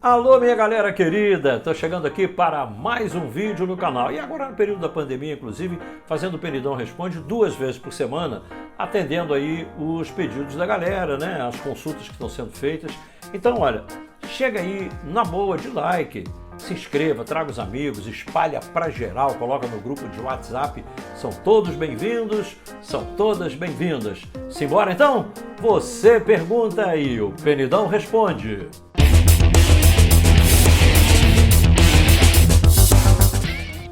Alô, minha galera querida, tô chegando aqui para mais um vídeo no canal e agora no período da pandemia, inclusive, fazendo o Penidão Responde 2 vezes por semana, atendendo aí os pedidos da galera, né, as consultas que estão sendo feitas. Então, olha, chega aí na boa de like, se inscreva, traga os amigos, espalha pra geral, coloca no grupo de WhatsApp, são todos bem-vindos, são todas bem-vindas. Simbora então? Você pergunta e o Penidão responde.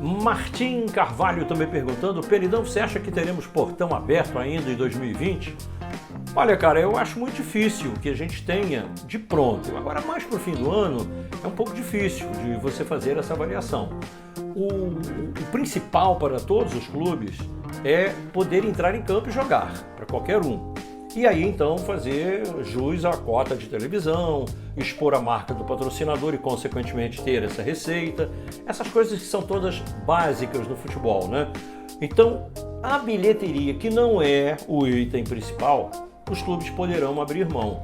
Martim Carvalho também perguntando: Penidão, você acha que teremos portão aberto ainda em 2020? Olha, cara, eu acho muito difícil que a gente tenha de pronto. Agora, mais para o fim do ano, é um pouco difícil de você fazer essa avaliação. O principal para todos os clubes é poder entrar em campo e jogar, para qualquer um. E aí, então, fazer jus à cota de televisão, expor a marca do patrocinador e, consequentemente, ter essa receita. Essas coisas que são todas básicas no futebol, né? Então, a bilheteria, que não é o item principal, os clubes poderão abrir mão.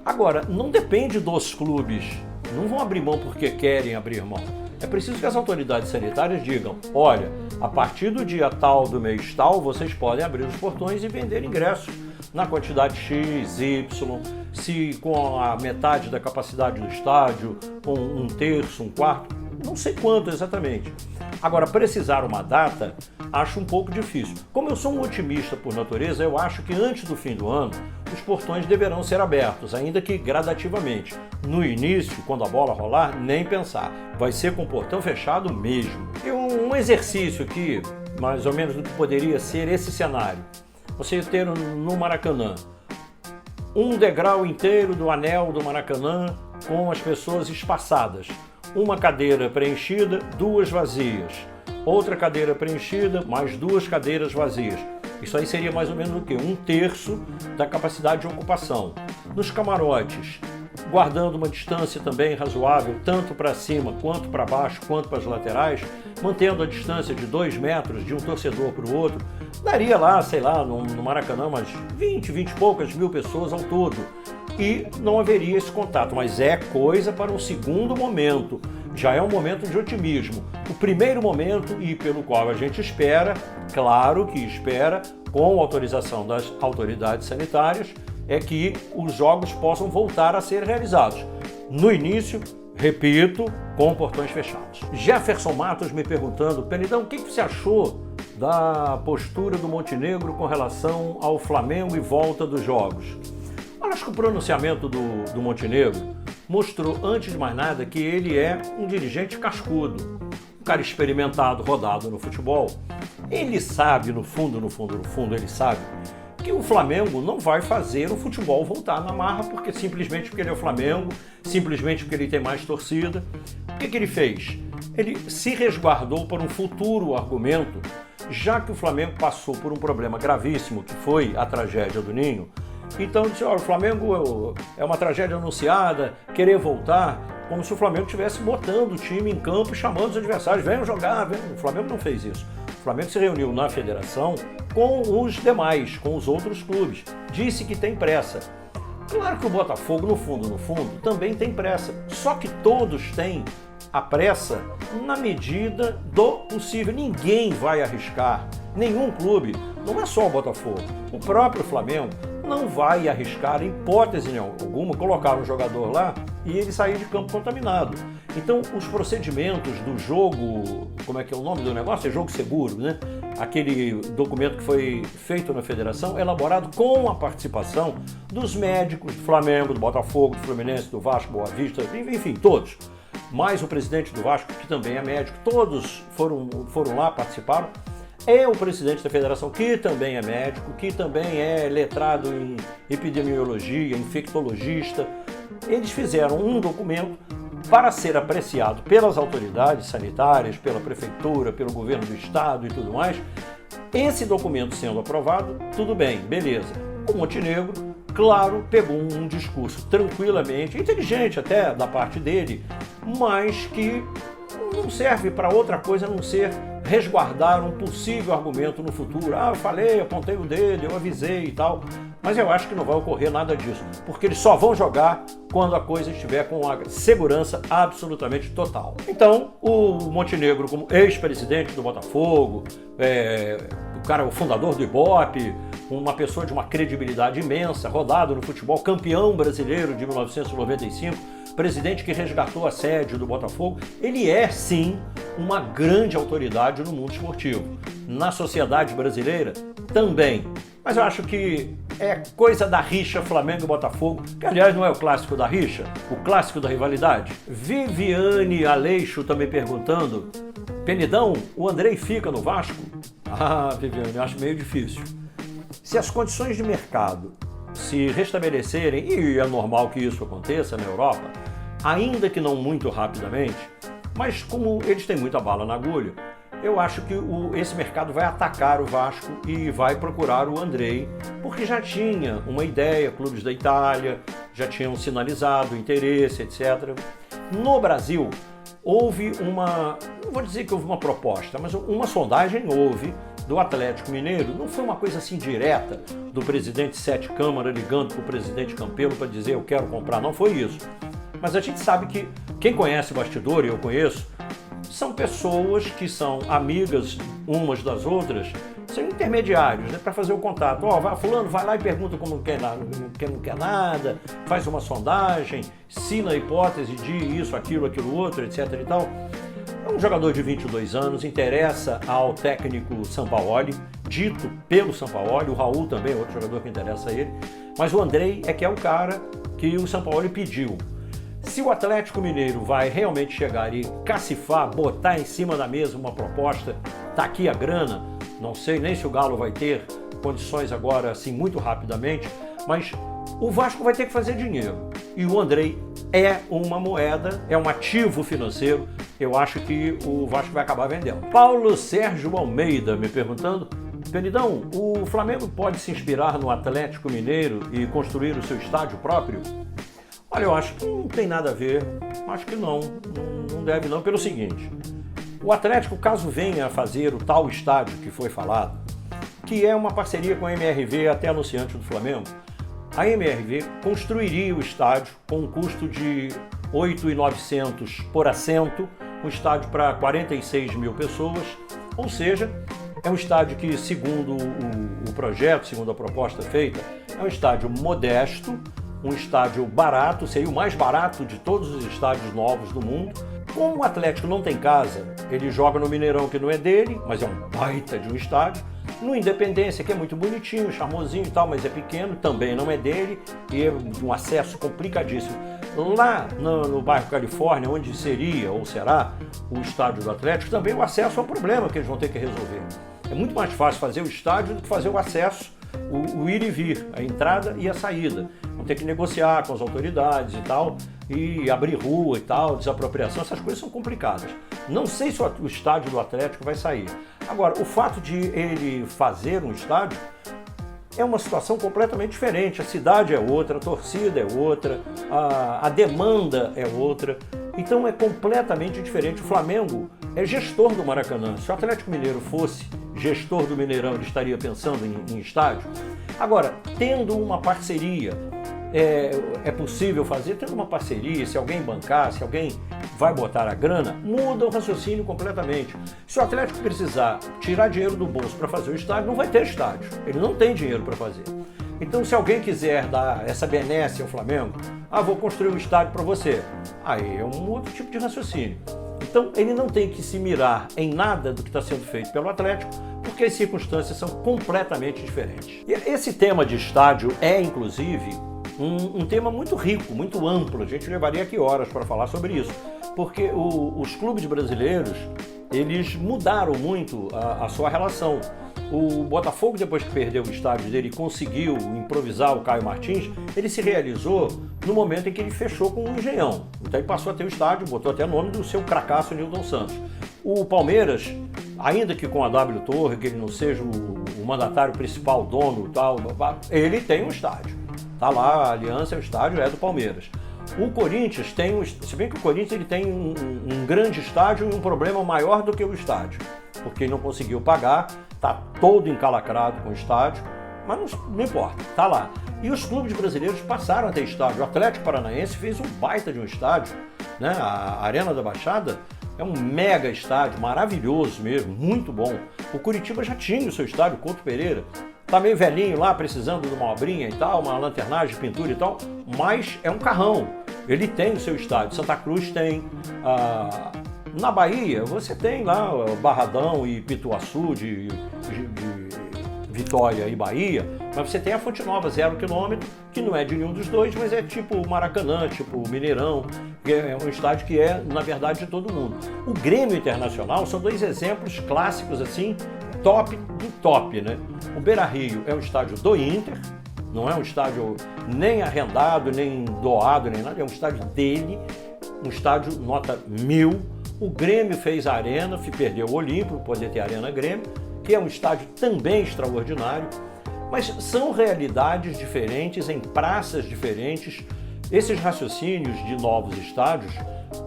Agora, não depende dos clubes. Não vão abrir mão porque querem abrir mão. É preciso que as autoridades sanitárias digam: olha, a partir do dia tal do mês tal, vocês podem abrir os portões e vender ingressos na quantidade X, Y, se com a metade da capacidade do estádio, com um terço, um quarto, não sei quanto exatamente. Agora, precisar uma data, acho um pouco difícil. Como eu sou um otimista por natureza, eu acho que antes do fim do ano, os portões deverão ser abertos, ainda que gradativamente. No início, quando a bola rolar, nem pensar. Vai ser com o portão fechado mesmo. E um exercício aqui, mais ou menos do que poderia ser esse cenário. Você ter no Maracanã um degrau inteiro do anel do Maracanã com as pessoas espaçadas. Uma cadeira preenchida, 2 vazias. Outra cadeira preenchida, mais 2 cadeiras vazias. Isso aí seria mais ou menos o quê? 1/3 da capacidade de ocupação. Nos camarotes, guardando uma distância também razoável, tanto para cima, quanto para baixo, quanto para as laterais, mantendo a distância de 2 metros de um torcedor para o outro, daria lá, sei lá, no Maracanã, umas 20 e poucas mil pessoas ao todo. E não haveria esse contato, mas é coisa para um segundo momento. Já é um momento de otimismo. O primeiro momento, e pelo qual a gente espera, claro que espera, com autorização das autoridades sanitárias, é que os jogos possam voltar a ser realizados. No início, repito, com portões fechados. Jefferson Matos me perguntando: Penidão, o que você achou da postura do Montenegro com relação ao Flamengo e volta dos jogos? Eu acho que o pronunciamento do Montenegro mostrou, antes de mais nada, que ele é um dirigente cascudo, um cara experimentado, rodado no futebol. Ele sabe, no fundo, ele sabe que o Flamengo não vai fazer o futebol voltar na marra simplesmente porque ele é o Flamengo, simplesmente porque ele tem mais torcida. O que ele fez? Ele se resguardou para um futuro argumento, já que o Flamengo passou por um problema gravíssimo, que foi a tragédia do Ninho. Então disse: olha, o Flamengo é uma tragédia anunciada, querer voltar, como se o Flamengo estivesse botando o time em campo, chamando os adversários: venham jogar, venham. O Flamengo não fez isso. O Flamengo se reuniu na federação com os demais, com os outros clubes. Disse que tem pressa. Claro que o Botafogo, no fundo, também tem pressa. Só que todos têm a pressa na medida do possível. Ninguém vai arriscar, nenhum clube, não é só o Botafogo, o próprio Flamengo não vai arriscar, em hipótese alguma, colocar um jogador lá e ele sair de campo contaminado. Então, os procedimentos do jogo, como é que é o nome do negócio? É jogo seguro, né? Aquele documento que foi feito na federação, elaborado com a participação dos médicos do Flamengo, do Botafogo, do Fluminense, do Vasco, Boa Vista, enfim, todos. Mais o presidente do Vasco, que também é médico, todos foram lá, participaram. É o presidente da federação, que também é médico, que também é letrado em epidemiologia, infectologista. Eles fizeram um documento para ser apreciado pelas autoridades sanitárias, pela prefeitura, pelo governo do estado e tudo mais. Esse documento sendo aprovado, tudo bem, beleza. O Montenegro, claro, pegou um discurso tranquilamente, inteligente até da parte dele, mas que não serve para outra coisa a não ser resguardar um possível argumento no futuro. Ah, eu falei, apontei o dedo, eu avisei e tal. Mas eu acho que não vai ocorrer nada disso, porque eles só vão jogar quando a coisa estiver com a segurança absolutamente total. Então, o Montenegro, como ex-presidente do Botafogo, o fundador do Ibope, uma pessoa de uma credibilidade imensa, rodado no futebol, campeão brasileiro de 1995, presidente que resgatou a sede do Botafogo, ele é sim uma grande autoridade no mundo esportivo. Na sociedade brasileira também. Mas eu acho que é coisa da rixa Flamengo e Botafogo, que aliás não é o clássico da rixa, o clássico da rivalidade. Viviane Aleixo também perguntando: Penidão, o Andrei fica no Vasco? Ah, Viviane, eu acho meio difícil. Se as condições de mercado se restabelecerem, e é normal que isso aconteça na Europa, ainda que não muito rapidamente, mas como eles têm muita bala na agulha, eu acho que esse mercado vai atacar o Vasco e vai procurar o Andrei, porque já tinha uma ideia, clubes da Itália já tinham sinalizado interesse, etc. No Brasil, houve não vou dizer que houve uma proposta, mas uma sondagem houve do Atlético Mineiro. Não foi uma coisa assim direta do presidente Sete Câmara ligando para o presidente Campelo para dizer eu quero comprar, não foi isso. Mas a gente sabe que quem conhece o bastidor, e eu conheço, são pessoas que são amigas umas das outras, são intermediários, né, para fazer o contato. Fulano vai lá e pergunta como não quer nada, faz uma sondagem, se na hipótese de isso, aquilo outro, etc. e tal. É um jogador de 22 anos, interessa ao técnico Sampaoli, dito pelo Sampaoli, o Raul também é outro jogador que interessa a ele, mas o Andrei é que é o cara que o Sampaoli pediu. Se o Atlético Mineiro vai realmente chegar e cacifar, botar em cima da mesa uma proposta, tá aqui a grana, não sei nem se o Galo vai ter condições agora assim muito rapidamente, mas o Vasco vai ter que fazer dinheiro. E o Andrei é uma moeda, é um ativo financeiro, eu acho que o Vasco vai acabar vendendo. Paulo Sérgio Almeida me perguntando: Penidão, o Flamengo pode se inspirar no Atlético Mineiro e construir o seu estádio próprio? Olha, eu acho que não tem nada a ver, acho que não deve não, pelo seguinte: o Atlético, caso venha a fazer o tal estádio que foi falado, que é uma parceria com a MRV, até anunciante do Flamengo, a MRV construiria o estádio com um custo de 8.900 por assento, um estádio para 46 mil pessoas, ou seja, é um estádio que, segundo o projeto, segundo a proposta feita, é um estádio modesto, um estádio barato, seria o mais barato de todos os estádios novos do mundo. Como o Atlético não tem casa, ele joga no Mineirão, que não é dele, mas é um baita de um estádio. No Independência, que é muito bonitinho, charmosinho e tal, mas é pequeno, também não é dele, e é um acesso complicadíssimo. Lá no bairro Califórnia, onde seria ou será o estádio do Atlético, também o acesso é um problema que eles vão ter que resolver. É muito mais fácil fazer o estádio do que fazer o acesso, o ir e vir, a entrada e a saída. Vão ter que negociar com as autoridades e tal, e abrir rua e tal, desapropriação, essas coisas são complicadas. Não sei se o estádio do Atlético vai sair. Agora, o fato de ele fazer um estádio é uma situação completamente diferente. A cidade é outra, a torcida é outra, a demanda é outra. Então é completamente diferente. O Flamengo é gestor do Maracanã. Se o Atlético Mineiro fosse gestor do Mineirão, ele estaria pensando em estádio. Agora, tendo uma parceria, é possível fazer, tendo uma parceria, se alguém bancar, se alguém vai botar a grana, muda o raciocínio completamente. Se o Atlético precisar tirar dinheiro do bolso para fazer o estádio, não vai ter estádio. Ele não tem dinheiro para fazer. Então, se alguém quiser dar essa benesse ao Flamengo, vou construir um estádio para você, aí é um outro tipo de raciocínio. Então, ele não tem que se mirar em nada do que está sendo feito pelo Atlético, porque as circunstâncias são completamente diferentes. E esse tema de estádio é, inclusive, um tema muito rico, muito amplo. A gente levaria aqui horas para falar sobre isso, porque os clubes brasileiros, eles mudaram muito a sua relação. O Botafogo, depois que perdeu o estádio dele e conseguiu improvisar o Caio Martins, ele se realizou no momento em que ele fechou com o Engenhão. Então ele passou a ter o estádio, botou até o nome do seu cracaço Nilton Santos. O Palmeiras, ainda que com a W Torre, que ele não seja o mandatário principal, dono e tal, ele tem um estádio. Tá lá, a Aliança, o estádio é do Palmeiras. O Corinthians tem, se bem que o Corinthians ele tem um grande estádio e um problema maior do que o estádio. porque ele não conseguiu pagar, está todo encalacrado com o estádio, mas não importa, está lá. E os clubes brasileiros passaram a ter estádio. O Atlético Paranaense fez um baita de um estádio, né? A Arena da Baixada é um mega estádio, maravilhoso mesmo, muito bom. O Curitiba já tinha o seu estádio, Couto Pereira. Tá meio velhinho lá, precisando de uma obrinha e tal, uma lanternagem, pintura e tal, mas é um carrão. Ele tem o seu estádio. Santa Cruz tem. Na Bahia, você tem lá o Barradão e Pituaçu de Vitória e Bahia, mas você tem a Fonte Nova, 0 km, que não é de nenhum dos dois, mas é tipo Maracanã, tipo Mineirão, que é um estádio que é, na verdade, de todo mundo. O Grêmio Internacional são dois exemplos clássicos, assim, top do top, né? O Beira-Rio é um estádio do Inter, não é um estádio nem arrendado, nem doado, nem nada, é um estádio dele, um estádio nota 1000. O Grêmio fez a Arena, perdeu o Olímpico, poder ter a Arena Grêmio, que é um estádio também extraordinário, mas são realidades diferentes, em praças diferentes. Esses raciocínios de novos estádios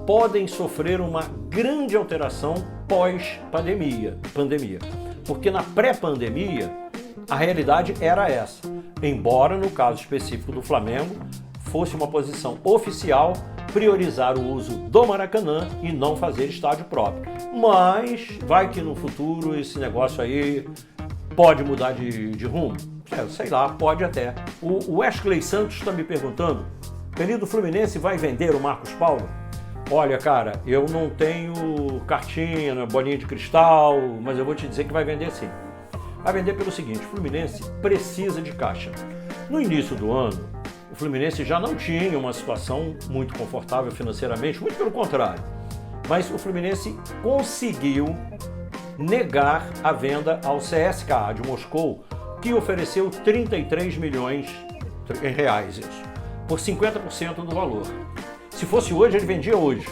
podem sofrer uma grande alteração pós-pandemia, porque na pré-pandemia a realidade era essa, embora no caso específico do Flamengo fosse uma posição oficial priorizar o uso do Maracanã e não fazer estádio próprio. Mas vai que no futuro esse negócio aí pode mudar de rumo? Sei lá, pode até. O Wesley Santos está me perguntando, querido Fluminense vai vender o Marcos Paulo? Olha, cara, eu não tenho cartinha, bolinha de cristal, mas eu vou te dizer que vai vender sim. Vai vender pelo seguinte, o Fluminense precisa de caixa. No início do ano, o Fluminense já não tinha uma situação muito confortável financeiramente, muito pelo contrário. Mas o Fluminense conseguiu negar a venda ao CSKA de Moscou, que ofereceu 33 milhões em reais, isso, por 50% do valor. Se fosse hoje, ele vendia hoje.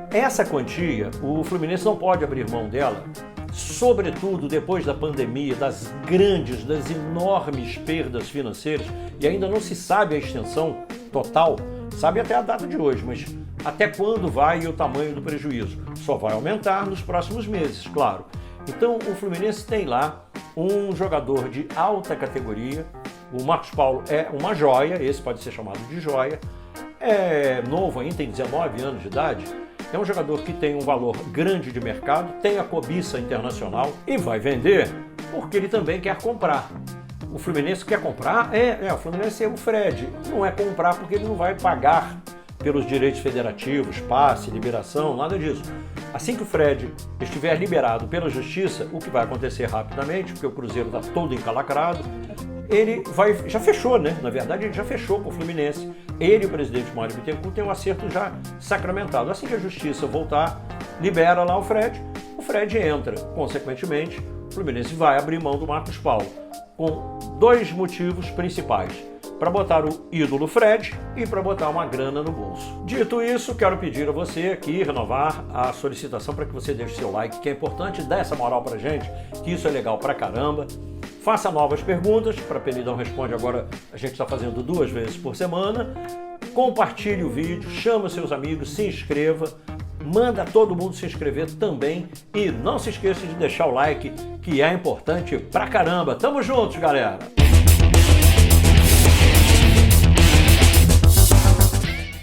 Essa quantia, o Fluminense não pode abrir mão dela, sobretudo depois da pandemia, das enormes perdas financeiras, e ainda não se sabe a extensão total, sabe até a data de hoje, mas até quando vai e o tamanho do prejuízo? Só vai aumentar nos próximos meses, claro. Então o Fluminense tem lá um jogador de alta categoria, o Marcos Paulo é uma joia, esse pode ser chamado de joia, é novo ainda, tem 19 anos de idade, é um jogador que tem um valor grande de mercado, tem a cobiça internacional e vai vender porque ele também quer comprar. O Fluminense quer comprar? O Fluminense é o Fred. Não é comprar porque ele não vai pagar pelos direitos federativos, passe, liberação, nada disso. Assim que o Fred estiver liberado pela justiça, o que vai acontecer rapidamente, porque o Cruzeiro está todo encalacrado, ele já fechou, né? Na verdade, ele já fechou com o Fluminense. Ele e o presidente Mário Bittencourt têm um acerto já sacramentado. Assim que a justiça voltar, libera lá o Fred entra. Consequentemente, o Fluminense vai abrir mão do Marcos Paulo, com dois motivos principais: para botar o ídolo Fred e para botar uma grana no bolso. Dito isso, quero pedir a você aqui, renovar a solicitação para que você deixe seu like, que é importante, dá essa moral pra gente, que isso é legal pra caramba. Faça novas perguntas, para Penidão Responde agora a gente está fazendo 2 vezes por semana. Compartilhe o vídeo, chama seus amigos, se inscreva, manda todo mundo se inscrever também e não se esqueça de deixar o like, que é importante pra caramba. Tamo juntos, galera!